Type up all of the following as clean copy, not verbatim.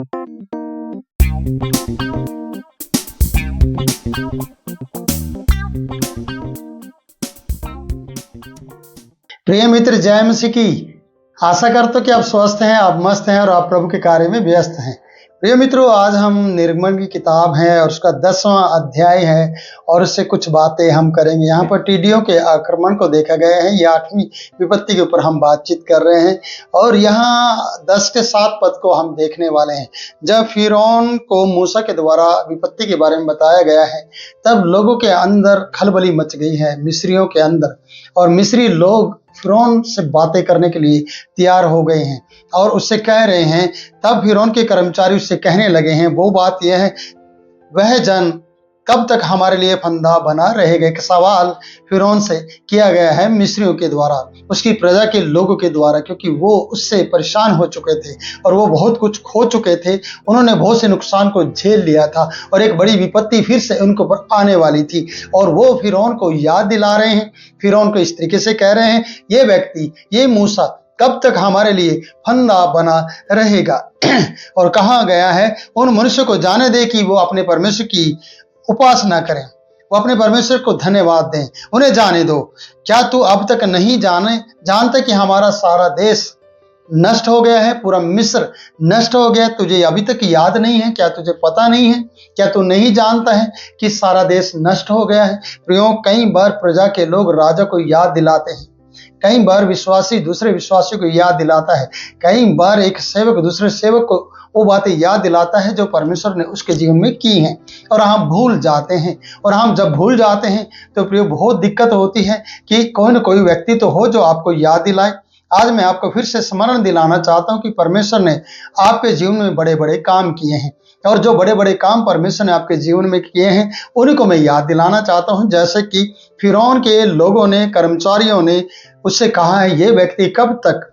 प्रिय मित्र, जय मसीह की। आशा करता हूं कि आप स्वस्थ हैं, आप मस्त हैं और आप प्रभु के कार्य में व्यस्त हैं। प्रिय मित्रों, आज हम निर्गमन की किताब है और उसका 10वां अध्याय है और उससे कुछ बातें हम करेंगे। यहाँ पर टिड्डियों के आक्रमण को देखा गया है। ये 8वीं विपत्ति के ऊपर हम बातचीत कर रहे हैं और यहाँ 10 के 7 पद को हम देखने वाले हैं। जब फिरौन को मूसा के द्वारा विपत्ति के बारे में बताया गया है, तब लोगों के अंदर खलबली मच गई है, मिस्रियों के अंदर। और मिस्री लोग फिरौन से बातें करने के लिए तैयार हो गए हैं और उससे कह रहे हैं। तब फिरौन के कर्मचारी उससे कहने लगे हैं, वो बात यह है, वह जन कब तक हमारे लिए फंदा बना रहेगा। एक सवाल फिरौन से किया गया है मिस्रियों के द्वारा, उसकी प्रजा के लोगों के द्वारा, क्योंकि वो उससे परेशान हो चुके थे और वो बहुत कुछ खो चुके थे। उन्होंने बहुत से नुकसान को झेल लिया था और एक बड़ी विपत्ति फिर से उनके ऊपर आने वाली थी और वो फिरौन को याद दिला रहे हैं। फिरौन को इस तरीके से कह रहे हैं, ये व्यक्ति, ये मूसा कब तक हमारे लिए फंदा बना रहेगा। और कहा गया है, उन मनुष्य को जाने दे कि वो अपने परमेश्वर की उपासना करें, वो अपने परमेश्वर को धन्यवाद दें, उन्हें जाने दो। क्या तू अब तक नहीं जानता कि हमारा सारा देश नष्ट हो गया है, पूरा मिस्र नष्ट हो गया? तुझे अभी तक याद नहीं है? क्या तुझे पता नहीं है? क्या तू नहीं जानता है कि सारा देश नष्ट हो गया है? प्रियो, कई बार प्रजा के लोग राजा को याद दिलाते हैं, कई बार विश्वासी दूसरे विश्वासियों को याद दिलाता है, कई बार एक सेवक दूसरे सेवक को वो बातें याद दिलाता है जो परमेश्वर ने उसके जीवन में की हैं, और हम भूल जाते हैं। और हम जब भूल जाते हैं तो प्रिय, बहुत दिक्कत होती है कि कोई न कोई व्यक्ति तो हो जो आपको याद दिलाए। आज मैं आपको फिर से स्मरण दिलाना चाहता हूं कि परमेश्वर ने आपके जीवन में बड़े बड़े काम किए हैं और जो बड़े बड़े काम परमेश्वर ने आपके जीवन में किए हैं उन्हीं को मैं याद दिलाना चाहता हूं। जैसे कि फिरौन के लोगों ने, कर्मचारियों ने उससे कहा है, ये व्यक्ति कब तक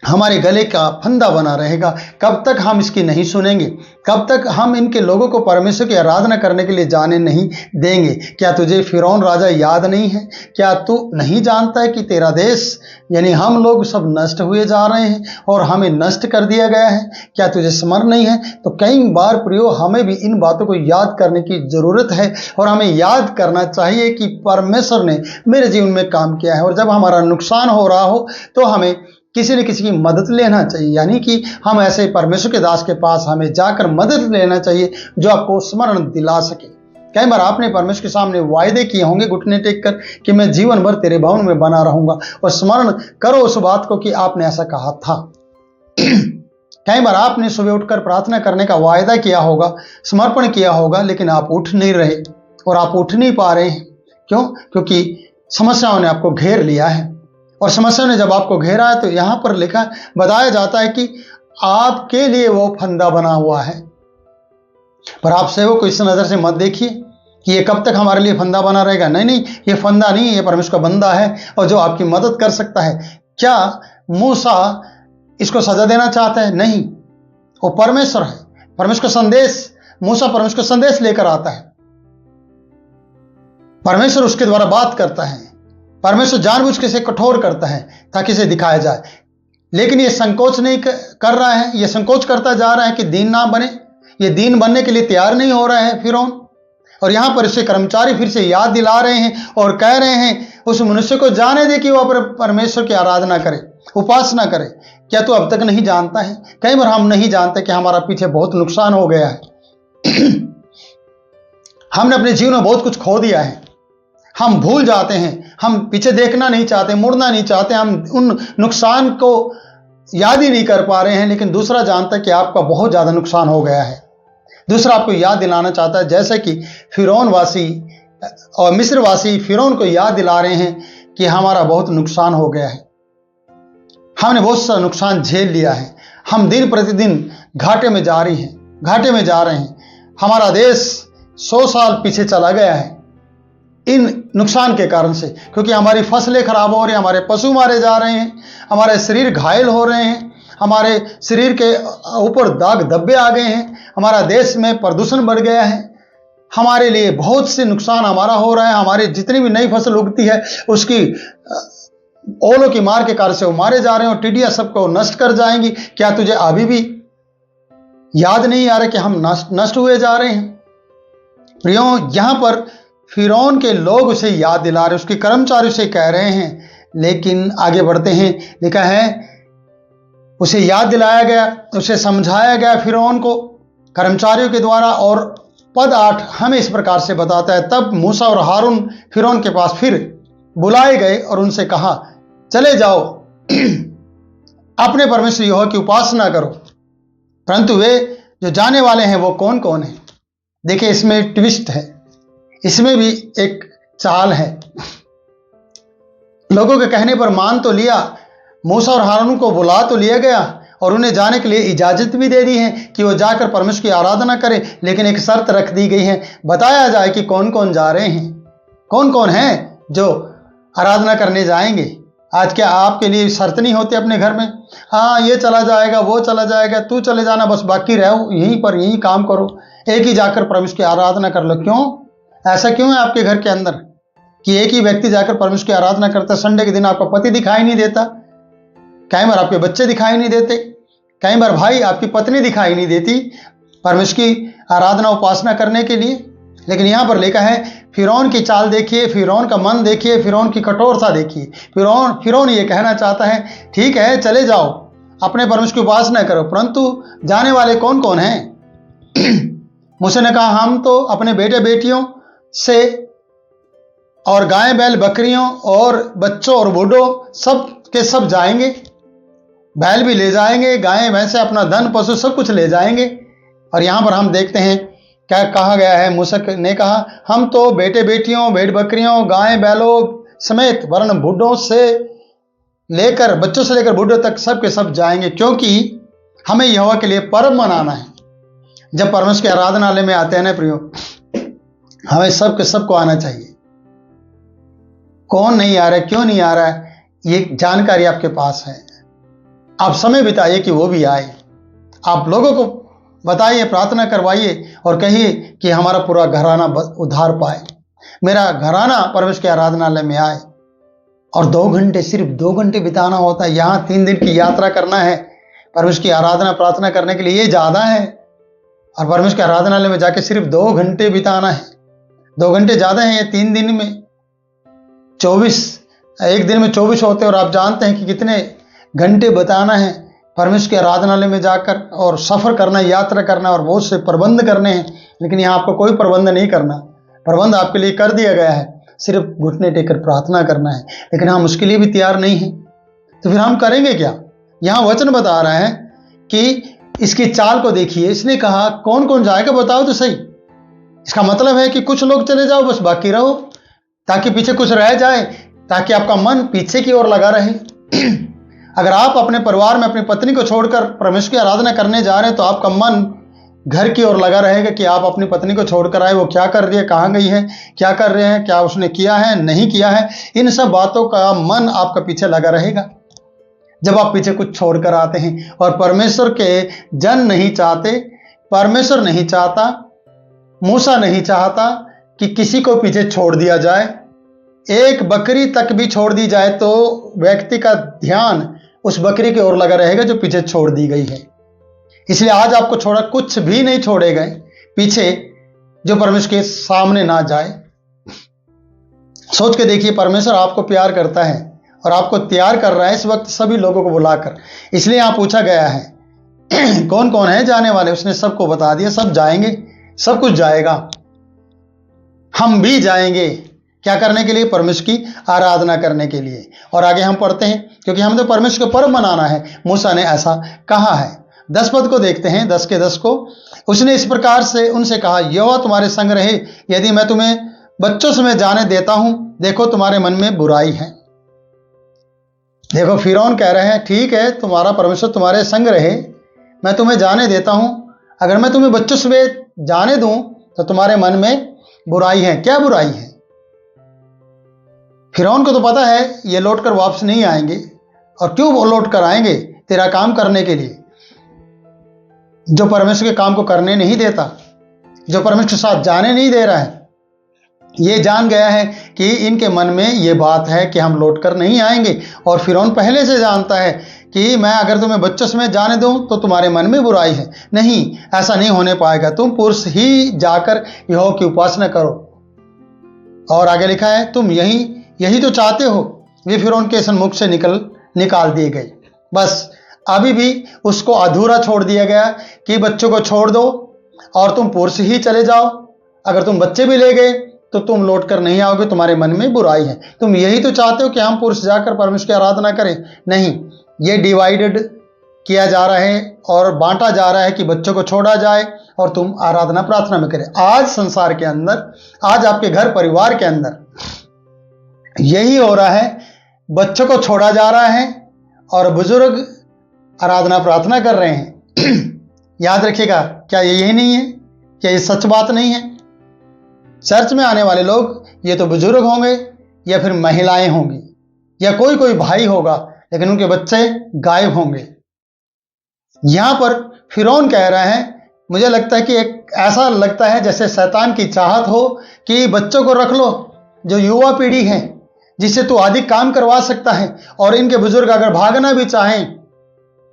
हमारे गले का फंदा बना रहेगा, कब तक हम इसकी नहीं सुनेंगे, कब तक हम इनके लोगों को परमेश्वर की आराधना करने के लिए जाने नहीं देंगे। क्या तुझे फिरौन राजा याद नहीं है? क्या तू नहीं जानता है कि तेरा देश यानी हम लोग सब नष्ट हुए जा रहे हैं और हमें नष्ट कर दिया गया है? क्या तुझे स्मरण नहीं है? तो कई बार प्रियो, हमें भी इन बातों को याद करने की जरूरत है और हमें याद करना चाहिए कि परमेश्वर ने मेरे जीवन में काम किया है। और जब हमारा नुकसान हो रहा हो तो हमें किसी न किसी की मदद लेना चाहिए, यानी कि हम ऐसे परमेश्वर के दास के पास हमें जाकर मदद लेना चाहिए जो आपको स्मरण दिला सके। कई बार आपने परमेश्वर के सामने वायदे किए होंगे घुटने टेक कर कि मैं जीवन भर तेरे भवन में बना रहूंगा, और स्मरण करो उस बात को कि आपने ऐसा कहा था। कई बार आपने सुबह उठकर प्रार्थना करने का वायदा किया होगा, समर्पण किया होगा, लेकिन आप उठ नहीं रहे और आप उठ नहीं पा रहे हैं। क्यों? क्योंकि समस्याओं ने आपको घेर लिया है। और समस्या ने जब आपको घेरा है तो यहां पर बताया जाता है कि आपके लिए वो फंदा बना हुआ है। पर आप सेवक को इस नजर से मत देखिए कि ये कब तक हमारे लिए फंदा बना रहेगा। नहीं, ये फंदा नहीं है, ये परमेश्वर का बंदा है और जो आपकी मदद कर सकता है। क्या मूसा इसको सजा देना चाहता है? नहीं, वो परमेश्वर है। परमेश्वर का संदेश, मूसा परमेश्वर का संदेश लेकर आता है, परमेश्वर उसके द्वारा बात करता है, परमेश्वर जानबूझ के इसे कठोर करता है ताकि इसे दिखाया जाए। लेकिन ये संकोच नहीं कर रहा है, ये संकोच करता जा रहा है कि दीन ना बने, ये दीन बनने के लिए तैयार नहीं हो रहा है फिरौन। और यहां पर इसे कर्मचारी फिर से याद दिला रहे हैं और कह रहे हैं, उस मनुष्य को जाने दे कि वह परमेश्वर की आराधना करे, उपासना करे। क्या तू अब तक नहीं जानता है? कई बार हम नहीं जानते कि हमारा पीछे बहुत नुकसान हो गया है। हमने अपने जीवन में बहुत कुछ खो दिया है, हम भूल जाते हैं, हम पीछे देखना नहीं चाहते, मुड़ना नहीं चाहते, हम उन नुकसान को याद ही नहीं कर पा रहे हैं। लेकिन दूसरा जानता है कि आपका बहुत ज्यादा नुकसान हो गया है। दूसरा आपको याद दिलाना चाहता है, जैसे कि फिरौन वासी और मिस्र वासी फिरौन को याद दिला रहे हैं कि हमारा बहुत नुकसान हो गया है, हमने बहुत सा नुकसान झेल लिया है, हम दिन प्रतिदिन घाटे में जा रहे हैं, हमारा देश 100 साल पीछे चला गया है इन नुकसान के कारण से, क्योंकि हमारी फसलें खराब हो रही हैं, हमारे पशु मारे जा रहे हैं, हमारे शरीर घायल हो रहे हैं, हमारे शरीर के ऊपर दाग धब्बे आ गए हैं, हमारा देश में प्रदूषण बढ़ गया है, हमारे लिए बहुत से नुकसान हमारा हो रहा है। हमारी जितनी भी नई फसल उगती है उसकी ओलों की मार के कारण से वो मारे जा रहे हैं और टिड्डियां सबको नष्ट कर जाएंगी। क्या तुझे अभी भी याद नहीं आ रहा कि हम नष्ट हुए जा रहे हैं। प्रियो, यहां पर फिरौन के लोग उसे याद दिला रहे, उसके कर्मचारी उसे कह रहे हैं। लेकिन आगे बढ़ते हैं, लिखा है उसे याद दिलाया गया, उसे समझाया गया फिरौन को कर्मचारियों के द्वारा। और पद 8 हमें इस प्रकार से बताता है, तब मूसा और हारून फिरौन के पास फिर बुलाए गए और उनसे कहा, चले जाओ अपने परमेश्वर यहोवा की उपासना करो। परंतु वे जो जाने वाले हैं वो कौन कौन है? देखिए, इसमें ट्विस्ट है, इसमें भी एक चाल है। लोगों के कहने पर मान तो लिया, मूसा और हारून को बुला तो लिया गया और उन्हें जाने के लिए इजाजत भी दे दी है कि वो जाकर परमेश्वर की आराधना करें। लेकिन एक शर्त रख दी गई है, बताया जाए कि कौन कौन जा रहे हैं, कौन कौन हैं जो आराधना करने जाएंगे। आज क्या आपके लिए शर्त नहीं होती अपने घर में? हाँ, ये चला जाएगा, वो चला जाएगा, तू चले जाना, बस बाकी रहो यहीं पर, यहीं काम करो, एक ही जाकर परमेश्वर की आराधना कर लो। क्यों? ऐसा क्यों है आपके घर के अंदर कि एक ही व्यक्ति जाकर परमेश्वर की आराधना करता है? संडे के दिन आपका पति दिखाई नहीं देता, कई बार आपके बच्चे दिखाई नहीं देते, कई बार भाई आपकी पत्नी दिखाई नहीं देती परमेश्वर की आराधना उपासना करने के लिए। लेकिन यहां पर लिखा है, फिरौन की चाल देखिए, फिरौन का मन देखिए, फिरौन की कठोरता देखिए। फिरौन ये कहना चाहता है, ठीक है चले जाओ अपने परमेश्वर की उपासना करो, परंतु जाने वाले कौन कौन हैं? मूसा ने कहा, हम तो अपने बेटे बेटियों से और गाय बैल बकरियों और बच्चों और बूढ़ों सब के सब जाएंगे, बैल भी ले जाएंगे, गायें भैंसे अपना धन पशु सब कुछ ले जाएंगे। और यहां पर हम देखते हैं क्या कहा गया है, मूसा ने कहा, हम तो बेटे बेटियों भेड़ बकरियों गायें बैलों समेत वर्ण बूढ़ों से लेकर बच्चों से लेकर बूढ़ों तक सब के सब जाएंगे, क्योंकि हमें यहोवा के लिए पर्व मनाना है। जब परमेश्वर के आराधनालय में आते हैं ना प्रियो, हमें सब के सबको आना चाहिए। कौन नहीं आ रहा है, क्यों नहीं आ रहा है, ये जानकारी आपके पास है। आप समय बिताइए कि वो भी आए, आप लोगों को बताइए, प्रार्थना करवाइए और कहिए कि हमारा पूरा घराना उद्धार पाए, मेरा घराना परमेश्वर के आराधनालय में आए। और 2 घंटे, सिर्फ 2 घंटे बिताना होता है। यहाँ 3 दिन की यात्रा करना है परमेश्वर की आराधना प्रार्थना करने के लिए, ये ज्यादा है। और परमेश्वर के आराधनालय में जाके सिर्फ 2 घंटे बिताना है, 2 घंटे ज्यादा है। ये 3 दिन में 24, एक दिन में 24 होते हैं और आप जानते हैं कि कितने घंटे बताना है परमेश्वर के आराधनालय में जाकर, और सफर करना, यात्रा करना, और बहुत से प्रबंध करने हैं। लेकिन यहाँ आपको कोई प्रबंध नहीं करना, प्रबंध आपके लिए कर दिया गया है, सिर्फ घुटने टेकर प्रार्थना करना है। लेकिन हम उसके लिए भी तैयार नहीं हैं, तो फिर हम करेंगे क्या? यहाँ वचन बता रहा है कि इसकी चाल को देखिए। इसने कहा कौन कौन जाएगा बताओ तो सही। इसका मतलब है कि कुछ लोग चले जाओ, बस बाकी रहो, ताकि पीछे कुछ रह जाए, ताकि आपका मन पीछे की ओर लगा रहे। अगर आप अपने परिवार में अपनी पत्नी को छोड़कर परमेश्वर की आराधना करने जा रहे हैं, तो आपका मन घर की ओर लगा रहेगा कि आप अपनी पत्नी को छोड़कर आए, वो क्या कर रही है, कहाँ गई है, क्या कर रहे हैं, क्या उसने किया है, नहीं किया है। इन सब बातों का मन आपका पीछे लगा रहेगा जब आप पीछे कुछ छोड़कर आते हैं। और परमेश्वर के जन नहीं चाहते, परमेश्वर नहीं चाहता, मूसा नहीं चाहता कि किसी को पीछे छोड़ दिया जाए। एक बकरी तक भी छोड़ दी जाए तो व्यक्ति का ध्यान उस बकरी की ओर लगा रहेगा जो पीछे छोड़ दी गई है। इसलिए आज आपको छोड़ा, कुछ भी नहीं छोड़े गए पीछे जो परमेश्वर के सामने ना जाए। सोच के देखिए, परमेश्वर आपको प्यार करता है और आपको तैयार कर रहा है इस वक्त सभी लोगों को बुलाकर। इसलिए यहाँ पूछा गया है कौन कौन है जाने वाले, उसने सबको बता दिया, सब जाएंगे, सब कुछ जाएगा। हम भी जाएंगे, क्या करने के लिए? परमेश्वर की आराधना करने के लिए। और आगे हम पढ़ते हैं, क्योंकि हम तो परमेश्वर को पर्व मनाना है, मूसा ने ऐसा कहा है। 10 पद को देखते हैं, 10 के 10 को। उसने इस प्रकार से उनसे कहा, यहोवा तुम्हारे संग रहे, यदि मैं तुम्हें बच्चों समेत जाने देता हूं, देखो तुम्हारे मन में बुराई है। देखो, फिरौन कह रहे हैं, ठीक है तुम्हारा परमेश्वर तुम्हारे संग रहे, मैं तुम्हें जाने देता हूं, अगर मैं तुम्हें बच्चों समेत जाने दूं तो तुम्हारे मन में बुराई है। क्या बुराई है? फिरौन को तो पता है ये लौट कर वापस नहीं आएंगे, और क्यों वो लौट कर आएंगे? तेरा काम करने के लिए, जो परमेश्वर के काम को करने नहीं देता, जो परमेश्वर के साथ जाने नहीं दे रहा है। ये जान गया है कि इनके मन में ये बात है कि हम लौट कर नहीं आएंगे। और फिरौन पहले से जानता है कि मैं अगर तुम्हें बच्चों समेत जाने दूं तो तुम्हारे मन में बुराई है। नहीं, ऐसा नहीं होने पाएगा। तुम पुरुष ही जाकर यहोवा की उपासना करो। और आगे लिखा है, तुम यही तो चाहते हो। वे फिरौन के सन्मुख से निकाल दिए गए। बस अभी भी उसको अधूरा छोड़ दिया गया कि बच्चों को छोड़ दो और तुम पुरुष ही चले जाओ। अगर तुम बच्चे भी ले गए तो तुम लौट कर नहीं आओगे, तुम्हारे मन में बुराई है। तुम यही तो चाहते हो कि हम पुरुष जाकर परमेश्वर की आराधना करें। नहीं, ये डिवाइडेड किया जा रहा है और बांटा जा रहा है कि बच्चों को छोड़ा जाए और तुम आराधना प्रार्थना में करें। आज संसार के अंदर, आज आपके घर परिवार के अंदर यही हो रहा है। बच्चों को छोड़ा जा रहा है और बुजुर्ग आराधना प्रार्थना कर रहे हैं। याद रखिएगा, क्या ये यही नहीं है? क्या ये सच बात नहीं है? चर्च में आने वाले लोग ये तो बुजुर्ग होंगे या फिर महिलाएं होंगी या कोई भाई होगा, लेकिन उनके बच्चे गायब होंगे। यहां पर फिरौन कह रहा है, मुझे लगता है कि एक ऐसा लगता है जैसे शैतान की चाहत हो कि बच्चों को रख लो, जो युवा पीढ़ी है, जिससे तू अधिक काम करवा सकता है। और इनके बुजुर्ग अगर भागना भी चाहें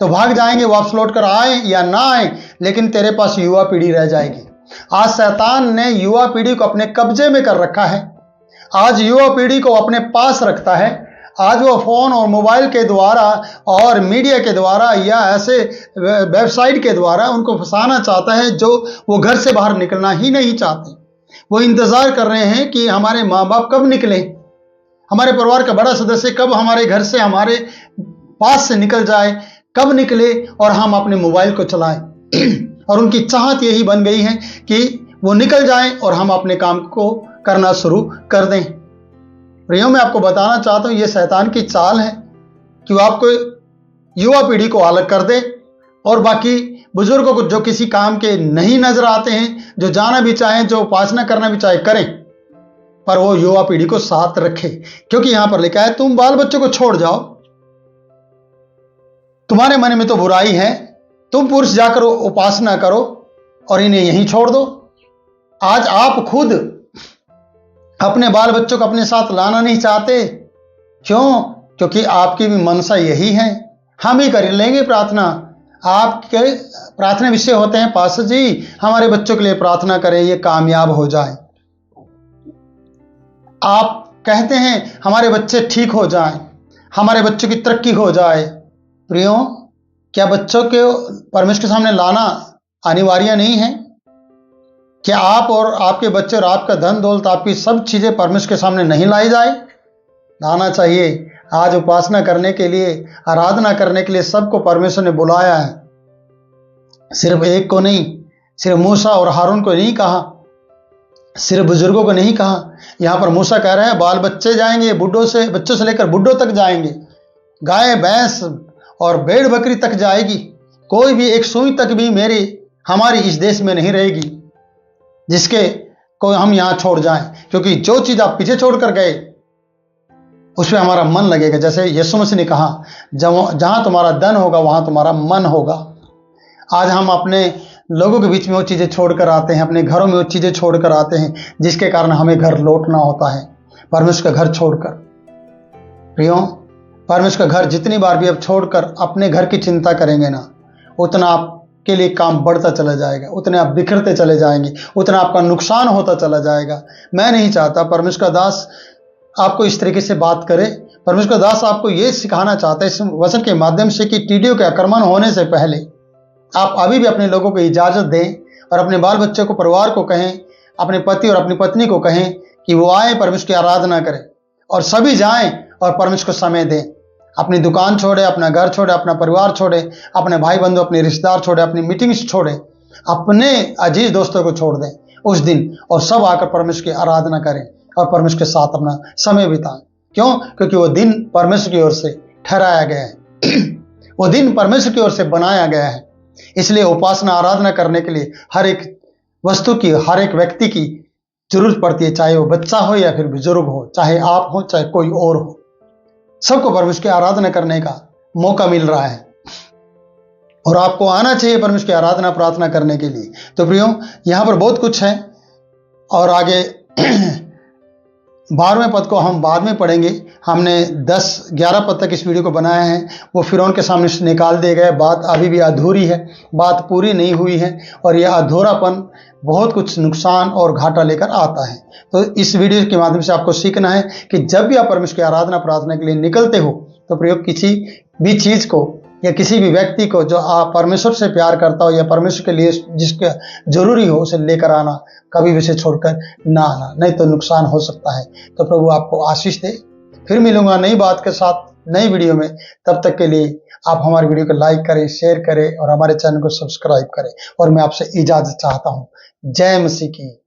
तो भाग जाएंगे, वापस लौट कर आए या ना आए, लेकिन तेरे पास युवा पीढ़ी रह जाएगी। आज शैतान ने युवा पीढ़ी को अपने कब्जे में कर रखा है। आज युवा पीढ़ी को अपने पास रखता है। आज वो फोन और मोबाइल के द्वारा और मीडिया के द्वारा या ऐसे वेबसाइट के द्वारा उनको फंसाना चाहता है जो वो घर से बाहर निकलना ही नहीं चाहते। वो इंतजार कर रहे हैं कि हमारे माँ बाप कब निकले, हमारे परिवार का बड़ा सदस्य कब हमारे घर से, हमारे पास से निकल जाए, कब निकले और हम अपने मोबाइल को चलाएं। और उनकी चाहत यही बन गई है कि वो निकल जाएं और हम अपने काम को करना शुरू कर दें। प्रियो, मैं आपको बताना चाहता हूं, ये शैतान की चाल है कि वो आपको युवा पीढ़ी को अलग कर दे और बाकी बुजुर्गों को जो किसी काम के नहीं नजर आते हैं, जो जाना भी चाहें, जो उपासना करना भी चाहे करें, पर वो युवा पीढ़ी को साथ रखे। क्योंकि यहां पर लिखा है, तुम बाल बच्चों को छोड़ जाओ, तुम्हारे मन में तो बुराई है, तुम पुरुष जाकर उपासना करो और इन्हें यहीं छोड़ दो। आज आप खुद अपने बाल बच्चों को अपने साथ लाना नहीं चाहते। क्यों? क्योंकि आपकी भी मनसा यही है, हम ही कर लेंगे प्रार्थना। आपके प्रार्थना विषय होते हैं, पास्टर जी हमारे बच्चों के लिए प्रार्थना करें, ये कामयाब हो जाए। आप कहते हैं हमारे बच्चे ठीक हो जाएं, हमारे बच्चों की तरक्की हो जाए। प्रियो, क्या बच्चों के परमेश्वर के सामने लाना अनिवार्य नहीं है? क्या आप और आपके बच्चे और आपका धन दौलत, आपकी सब चीजें परमेश्वर के सामने नहीं लाई जाए? लाना चाहिए। आज उपासना करने के लिए, आराधना करने के लिए सबको परमेश्वर ने बुलाया है। सिर्फ एक को नहीं, सिर्फ मूसा और हारून को नहीं कहा, सिर्फ बुजुर्गों को नहीं कहा। यहां पर मूसा कह रहे हैं बाल बच्चे जाएंगे, बच्चों से लेकर बुड्ढों तक जाएंगे, गाय भैंस और भेड़ बकरी तक जाएगी। कोई भी एक सुई तक भी हमारी इस देश में नहीं रहेगी जिसके को हम यहां छोड़ जाएं। क्योंकि जो चीज आप पीछे छोड़ कर गए उसमें हमारा मन लगेगा। जैसे यीशु मसीह ने कहा, जहां तुम्हारा धन होगा वहां तुम्हारा मन होगा। आज हम अपने लोगों के बीच में वो चीजें छोड़कर आते हैं, अपने घरों में वो चीजें छोड़कर आते हैं, जिसके कारण हमें घर लौटना होता है, परमेश्वर का घर छोड़कर। प्रियो, परमेश्वर का घर जितनी बार भी आप छोड़कर अपने घर की चिंता करेंगे ना, उतना आपके लिए काम बढ़ता चला जाएगा, उतने आप बिखरते चले जाएंगे, उतना आपका नुकसान होता चला जाएगा। मैं नहीं चाहता परमेश्वर का दास आपको इस तरीके से बात करे। परमेश्वर का दास आपको ये सिखाना चाहता है इस वचन के माध्यम से कि टीडियों के आक्रमण होने से पहले आप अभी भी अपने लोगों को इजाजत दें और अपने बाल बच्चों को, परिवार को कहें, अपने पति और अपनी पत्नी को कहें कि वो आए, परमेश्वर की आराधना करें और सभी जाएं और परमेश्वर को समय दें। अपनी दुकान छोड़े, अपना घर छोड़े, अपना परिवार छोड़े, अपने भाई बंधु, अपने रिश्तेदार छोड़े, अपनी मीटिंग्स छोड़े, अपने अजीज दोस्तों को छोड़ दें उस दिन और सब आकर परमेश्वर की आराधना करें और परमेश्वर के साथ अपना समय बिताएं। क्यों? क्योंकि वो दिन परमेश्वर की ओर से ठहराया गया है। वो दिन परमेश्वर की ओर से बनाया गया है। इसलिए उपासना, आराधना करने के लिए हर एक वस्तु की, हर एक व्यक्ति की जरूरत पड़ती है, चाहे वो बच्चा हो या फिर बुजुर्ग हो, चाहे आप हो चाहे कोई और हो। सबको परमेश्वर की आराधना करने का मौका मिल रहा है और आपको आना चाहिए परमेश्वर की आराधना प्रार्थना करने के लिए। तो प्रियो, यहां पर बहुत कुछ है और आगे 12वें पद को हम बाद में पढ़ेंगे, हमने 10-11 पद तक इस वीडियो को बनाया है, वो फिरौन के सामने से निकाल दिए गए। बात अभी भी अधूरी है, बात पूरी नहीं हुई है और यह अधूरापन बहुत कुछ नुकसान और घाटा लेकर आता है। तो इस वीडियो के माध्यम से आपको सीखना है कि जब भी आप परमेश्वर की आराधना प्रार्थना के लिए निकलते हो तो प्रयोग किसी भी चीज को या किसी भी व्यक्ति को जो आप परमेश्वर से प्यार करता हो या परमेश्वर के लिए जिसका जरूरी हो उसे लेकर आना, कभी भी उसे छोड़कर ना आना, नहीं तो नुकसान हो सकता है। तो प्रभु आपको आशीष दे। फिर मिलूंगा नई बात के साथ नई वीडियो में। तब तक के लिए आप हमारी वीडियो को लाइक करें, शेयर करें और हमारे चैनल को सब्सक्राइब करें। और मैं आपसे इजाजत चाहता हूँ। जय मसीह की।